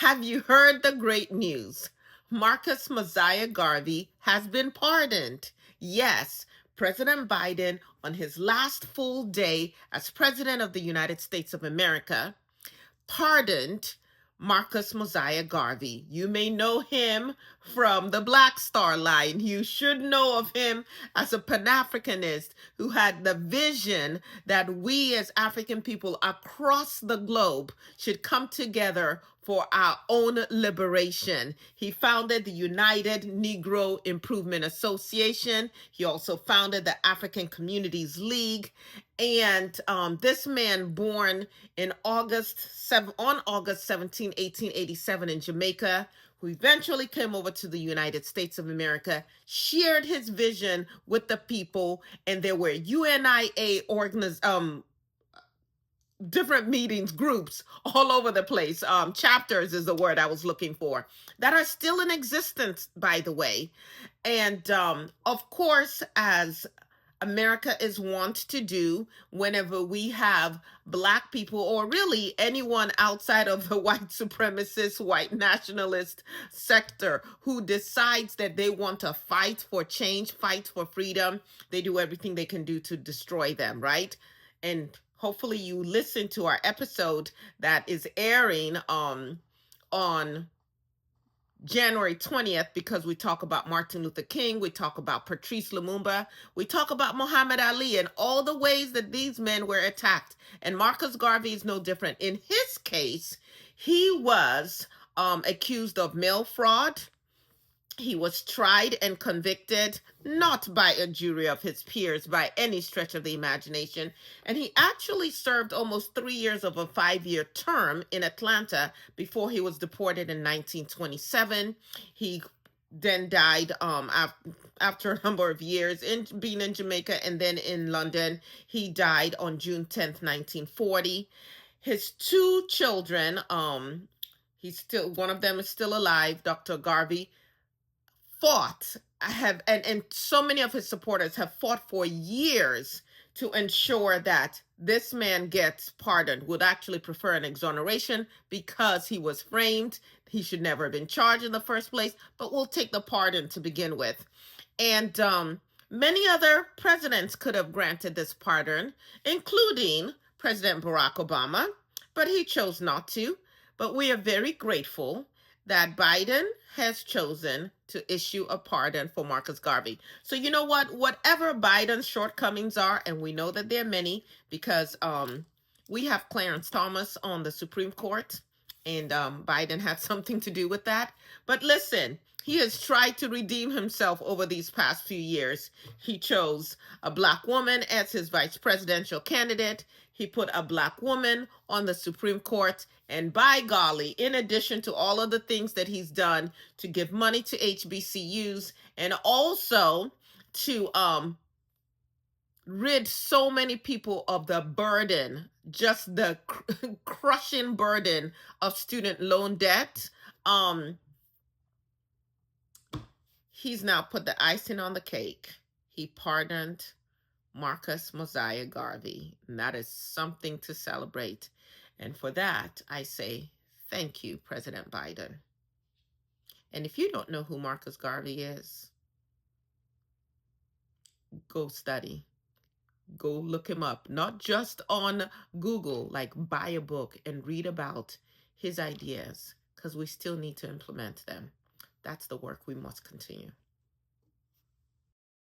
Have you heard the great news? Marcus Mosiah Garvey has been pardoned. Yes, President Biden, on his last full day as President of the United States of America, pardoned Marcus Mosiah Garvey. You may know him from the Black Star Line. You should know of him as a Pan-Africanist who had the vision that we as African people across the globe should come together for our own liberation. He founded the United Negro Improvement Association. He also founded the African Communities League. And this man, born in on August 17, 1887 in Jamaica, who eventually came over to the United States of America, shared his vision with the people, and there were UNIA different meetings, groups all over the place. Chapters is the word I was looking for, that are still in existence, by the way. And of course, as America is wont to do, whenever we have Black people, or really anyone outside of the white supremacist, white nationalist sector, who decides that they want to fight for change, fight for freedom, they do everything they can do to destroy them, right? And hopefully you listen to our episode that is airing on January 20th, because we talk about Martin Luther King, we talk about Patrice Lumumba, we talk about Muhammad Ali and all the ways that these men were attacked. And Marcus Garvey is no different. In his case, he was accused of mail fraud. He was tried and convicted, not by a jury of his peers by any stretch of the imagination. And he actually served almost 3 years of a 5-year term in Atlanta before he was deported in 1927. He then died after a number of years in being in Jamaica and then in London. He died on June 10th, 1940. His two children, one of them is still alive, Dr. Garvey, and so many of his supporters have fought for years to ensure that this man gets pardoned, would actually prefer an exoneration because he was framed. He should never have been charged in the first place, but we'll take the pardon to begin with. And many other presidents could have granted this pardon, including President Barack Obama, but he chose not to. But we are very grateful that Biden has chosen to issue a pardon for Marcus Garvey. So you know what? Whatever Biden's shortcomings are, and we know that there are many, because we have Clarence Thomas on the Supreme Court, and Biden had something to do with that. But listen, he has tried to redeem himself over these past few years. He chose a Black woman as his vice presidential candidate. He put a Black woman on the Supreme Court. And by golly, in addition to all of the things that he's done to give money to HBCUs and also to rid so many people of the burden, just the crushing burden of student loan debt, he's now put the icing on the cake. He pardoned Marcus Mosiah Garvey, and that is something to celebrate. And for that, I say, thank you, President Biden. And if you don't know who Marcus Garvey is, go study. Go look him up, not just on Google, like buy a book and read about his ideas, because we still need to implement them. That's the work we must continue.